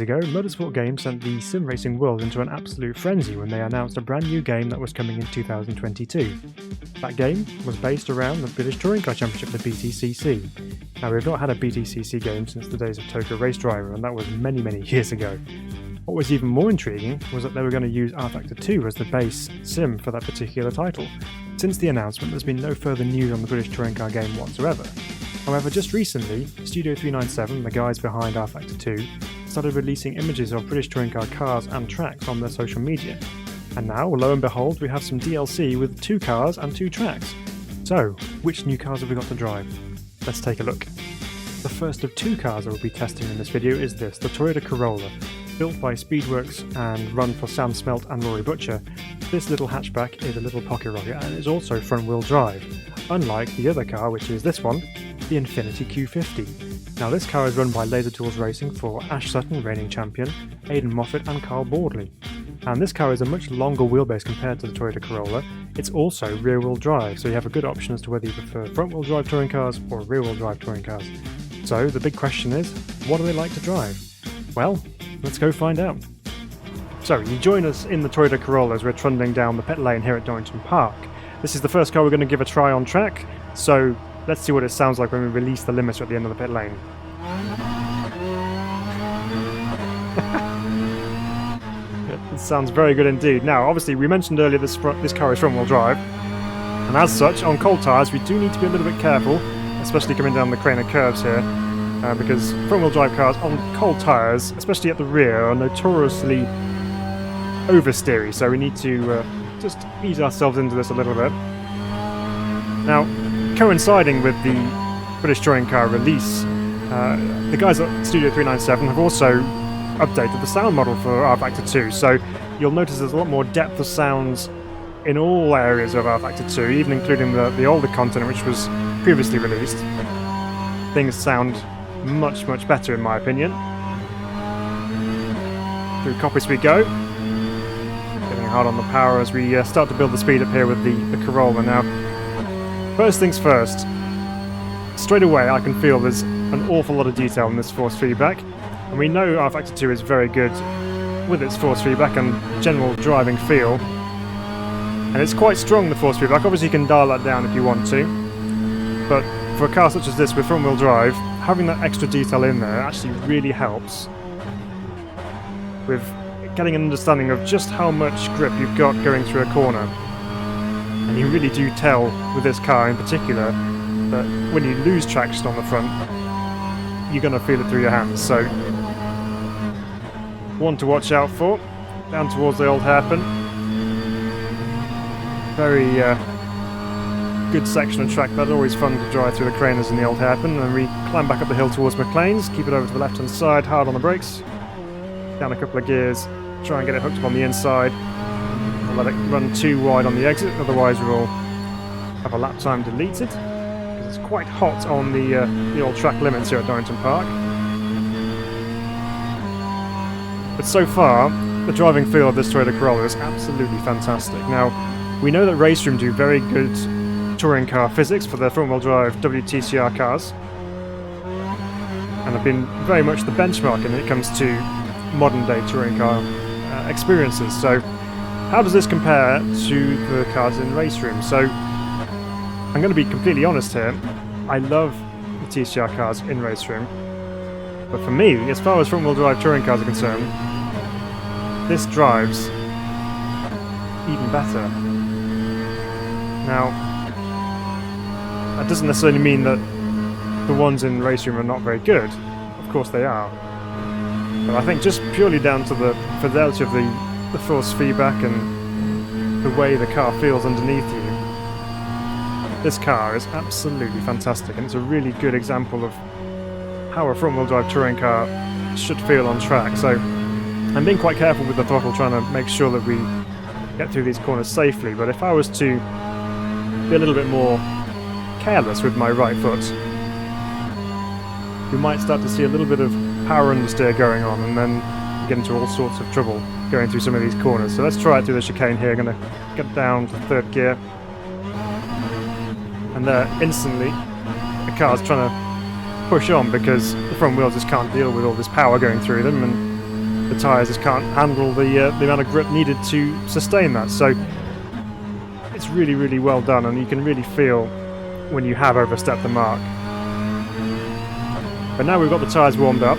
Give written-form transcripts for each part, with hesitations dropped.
ago, Motorsport Games sent the sim racing world into an absolute frenzy when they announced a brand new game that was coming in 2022. That game was based around the British Touring Car Championship, the Btcc. Now, we've not had a Btcc game since the days of Tokyo Race Driver, and that was many, many years ago. What was even more intriguing was that they were going to use rFactor 2 as the base sim for that particular title. Since the announcement, there's been no further news on the British Touring Car game whatsoever. However, just recently, Studio 397, the guys behind rFactor 2, started releasing images of British Touring Car cars and tracks on their social media. And now, lo and behold, we have some DLC with 2 cars and 2 tracks. So, which new cars have we got to drive? Let's take a look. The first of 2 cars I will be testing in this video is this, the Toyota Corolla. Built by Speedworks and run for Sam Smelt and Rory Butcher, this little hatchback is a little pocket rocket and is also front-wheel drive, unlike the other car, which is this one, the Infiniti Q50. Now, this car is run by Laser Tools Racing for Ash Sutton, reigning champion, Aidan Moffat and Carl Boardley. And this car is a much longer wheelbase compared to the Toyota Corolla. It's also rear-wheel drive, so you have a good option as to whether you prefer front-wheel drive touring cars or rear-wheel drive touring cars. So the big question is, what do they like to drive? Well, let's go find out. So, you join us in the Toyota Corolla as we're trundling down the pit lane here at Donington Park. This is the first car we're going to give a try on track, so let's see what it sounds like when we release the limiter at the end of the pit lane. It sounds very good indeed. Now, obviously, we mentioned earlier this car is front-wheel drive, and as such, on cold tyres, we do need to be a little bit careful, especially coming down the craner curves here. Because front-wheel drive cars on cold tyres, especially at the rear, are notoriously oversteery, so we need to just ease ourselves into this a little bit. Now, coinciding with the British Touring Car release, the guys at Studio 397 have also updated the sound model for rFactor 2, so you'll notice there's a lot more depth of sounds in all areas of rFactor 2, even including the older content which was previously released. Things sound much better in my opinion. Through copies we go. Getting hard on the power as we start to build the speed up here with the Corolla. Now, first things first, straight away I can feel there's an awful lot of detail in this force feedback, and we know rFactor 2 is very good with its force feedback and general driving feel, and it's quite strong, the force feedback. Obviously you can dial that down if you want to, but for a car such as this with front wheel drive, having that extra detail in there actually really helps with getting an understanding of just how much grip you've got going through a corner. And you really do tell with this car in particular that when you lose traction on the front, you're going to feel it through your hands. So, one to watch out for, down towards the old hairpin. Very good section of track that, always fun to drive through the craners in the old hairpin, and we climb back up the hill towards McLean's, keep it over to the left hand side, hard on the brakes, down a couple of gears, try and get it hooked up on the inside, and let it run too wide on the exit, otherwise we'll have a lap time deleted, because it's quite hot on the old track limits here at Donington Park. But so far, the driving feel of this Toyota Corolla is absolutely fantastic. Now, we know that Raceroom do very good touring car physics for their front-wheel drive WTCR cars, and have been very much the benchmark when it comes to modern-day touring car experiences. So, how does this compare to the cars in Raceroom? So, I'm going to be completely honest here. I love the TCR cars in Raceroom, but for me, as far as front-wheel drive touring cars are concerned, this drives even better. Now, that doesn't necessarily mean that the ones in Raceroom are not very good. Of course they are. But I think just purely down to the fidelity of the force feedback and the way the car feels underneath you, this car is absolutely fantastic, and it's a really good example of how a front-wheel drive touring car should feel on track. So I'm being quite careful with the throttle, trying to make sure that we get through these corners safely, but if I was to be a little bit more careless with my right foot, we might start to see a little bit of power understeer going on, and then get into all sorts of trouble going through some of these corners. So let's try it through the chicane here. I'm going to get down to third gear, and there instantly the car's trying to push on because the front wheels just can't deal with all this power going through them, and the tyres just can't handle the amount of grip needed to sustain that. So it's really, really well done, and you can really feel when you have overstepped the mark. But now we've got the tyres warmed up,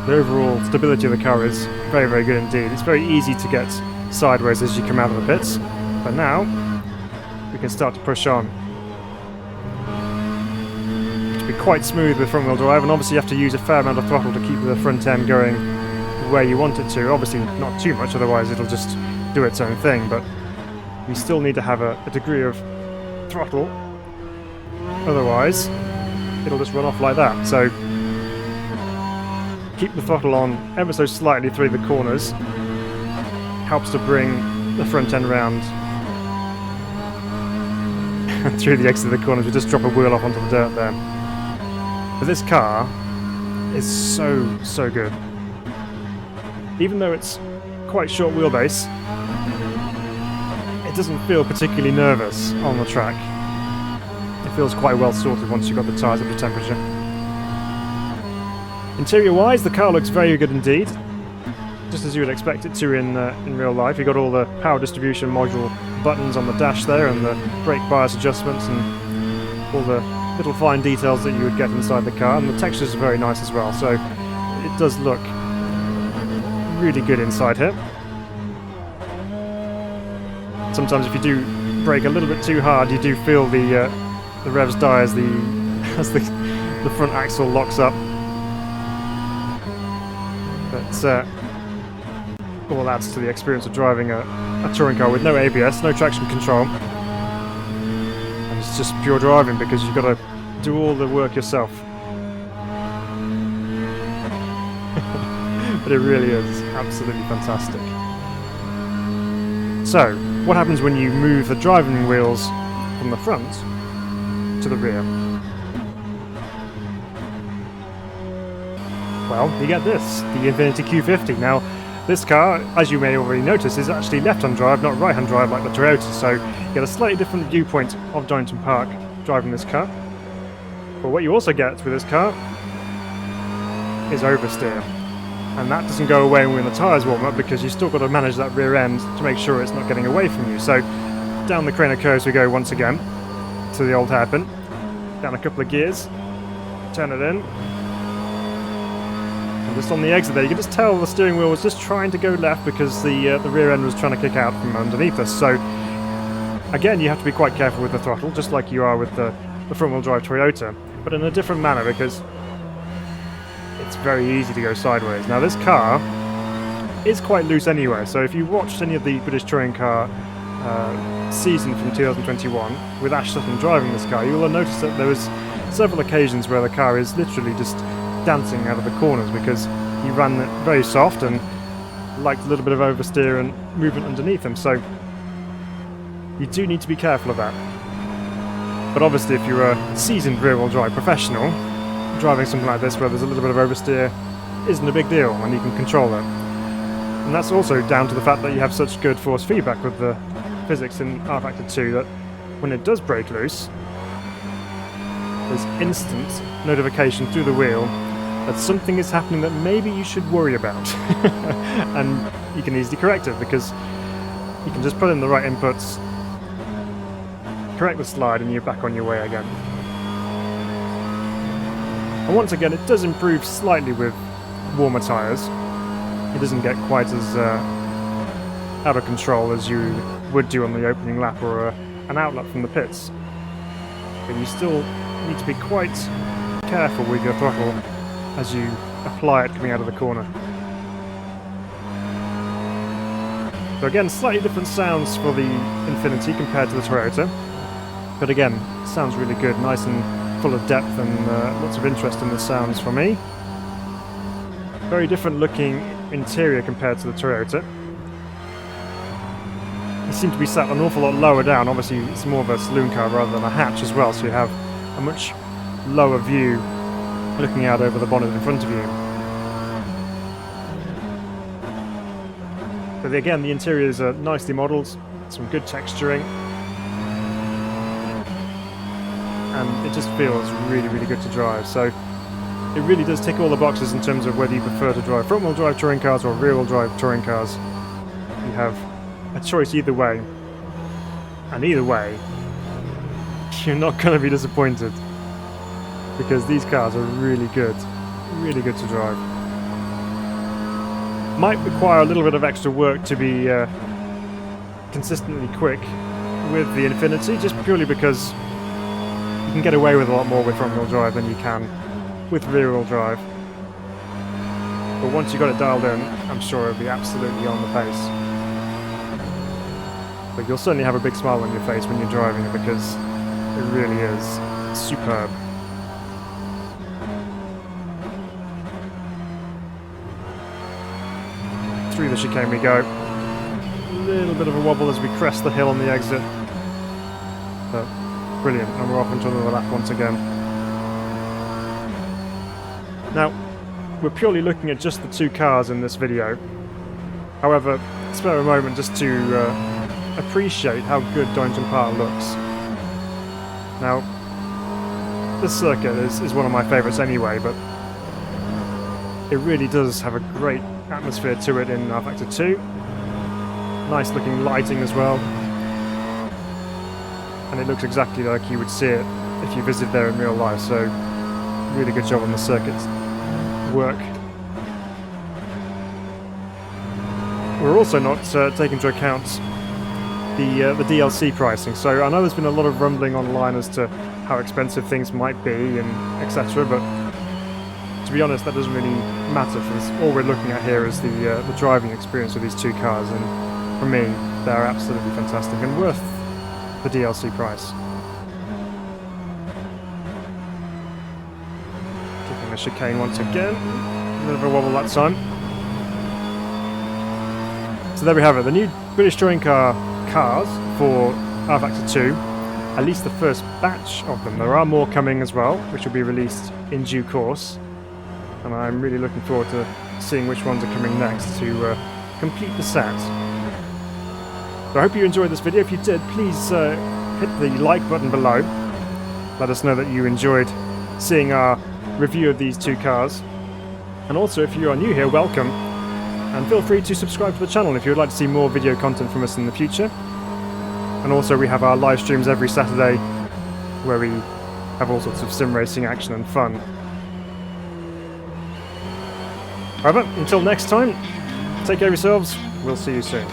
the overall stability of the car is very, very good indeed. It's very easy to get sideways as you come out of the pits, but now we can start to push on. To be quite smooth with front wheel drive, and obviously you have to use a fair amount of throttle to keep the front end going where you want it to. Obviously not too much, otherwise it'll just do its own thing, but you still need to have a degree of throttle, otherwise it'll just run off like that. So keep the throttle on ever so slightly through the corners, helps to bring the front end round. And through the exit of the corners we just drop a wheel off onto the dirt there. But this car is so good. Even though it's quite short wheelbase, it doesn't feel particularly nervous on the track. It feels quite well sorted once you've got the tyres up to temperature. Interior-wise, the car looks very good indeed, just as you would expect it to in real life. You've got all the power distribution module buttons on the dash there, and the brake bias adjustments, and all the little fine details that you would get inside the car, and the textures are very nice as well, so it does look really good inside here. Sometimes if you do brake a little bit too hard, you do feel the revs die as the front axle locks up. But all adds to the experience of driving a touring car with no ABS, no traction control, and it's just pure driving because you've got to do all the work yourself. But it really is absolutely fantastic. So, what happens when you move the driving wheels from the front to the rear? Well, you get this, the Infiniti Q50. Now, this car, as you may already notice, is actually left-hand drive, not right-hand drive like the Toyota, so you get a slightly different viewpoint of Donington Park driving this car. But what you also get with this car is oversteer. And that doesn't go away when the tyres warm up, because you've still got to manage that rear end to make sure it's not getting away from you. So down the Craner curves we go once again to the old hairpin, down a couple of gears, turn it in, and just on the exit there you can just tell the steering wheel was just trying to go left because the rear end was trying to kick out from underneath us. So again, you have to be quite careful with the throttle, just like you are with the front wheel drive Toyota, but in a different manner, because it's very easy to go sideways. Now this car is quite loose anyway, so if you watched any of the British Touring Car season from 2021 with Ash Sutton driving this car, you will have noticed that there was several occasions where the car is literally just dancing out of the corners because he ran it very soft and liked a little bit of oversteer and movement underneath him, so you do need to be careful of that. But obviously if you're a seasoned rear-wheel drive professional, driving something like this where there's a little bit of oversteer isn't a big deal and you can control it. And that's also down to the fact that you have such good force feedback with the physics in rFactor 2 that when it does break loose, there's instant notification through the wheel that something is happening that maybe you should worry about. And you can easily correct it because you can just put in the right inputs, correct the slide, and you're back on your way again. And once again, it does improve slightly with warmer tyres. It doesn't get quite as out of control as you would do on the opening lap or an outlap from the pits. But you still need to be quite careful with your throttle as you apply it coming out of the corner. So again, slightly different sounds for the Infiniti compared to the Toyota. But again, sounds really good, nice and full of depth, and lots of interest in the sounds for me. Very different looking interior compared to the Toyota. You seem to be sat an awful lot lower down. Obviously it's more of a saloon car rather than a hatch as well, so you have a much lower view looking out over the bonnet in front of you. But again, the interiors are nicely modelled, some good texturing, and it just feels really, really good to drive. So it really does tick all the boxes in terms of whether you prefer to drive front-wheel drive touring cars or rear-wheel drive touring cars. You have a choice either way, and either way, you're not going to be disappointed, because these cars are really good to drive. Might require a little bit of extra work to be consistently quick with the Infiniti, just purely because you can get away with a lot more with front-wheel drive than you can with rear-wheel drive. But once you've got it dialed in, I'm sure it'll be absolutely on the pace. But you'll certainly have a big smile on your face when you're driving it, because it really is superb. Through the chicane we go. A little bit of a wobble as we crest the hill on the exit. But brilliant, and we're off into another lap once again. Now, we're purely looking at just the two cars in this video. However, spare a moment just to appreciate how good Donington Park looks. Now, this circuit is one of my favourites anyway, but it really does have a great atmosphere to it in rFactor 2. Nice looking lighting as well. And it looks exactly like you would see it if you visit there in real life, so really good job on the circuit's work. We're also not taking into account the DLC pricing, so I know there's been a lot of rumbling online as to how expensive things might be and etc., but to be honest that doesn't really matter, because all we're looking at here is the driving experience of these two cars, and for me they're absolutely fantastic and worth the DLC price. Taking the chicane once again, a bit of a wobble that time. So there we have it, the new British touring car cars for rFactor 2, at least the first batch of them. There are more coming as well, which will be released in due course, and I'm really looking forward to seeing which ones are coming next to complete the set. So I hope you enjoyed this video. If you did, please hit the like button below. Let us know that you enjoyed seeing our review of these two cars. And also, if you are new here, welcome. And feel free to subscribe to the channel if you would like to see more video content from us in the future. And also, we have our live streams every Saturday where we have all sorts of sim racing action and fun. However, until next time, take care of yourselves. We'll see you soon.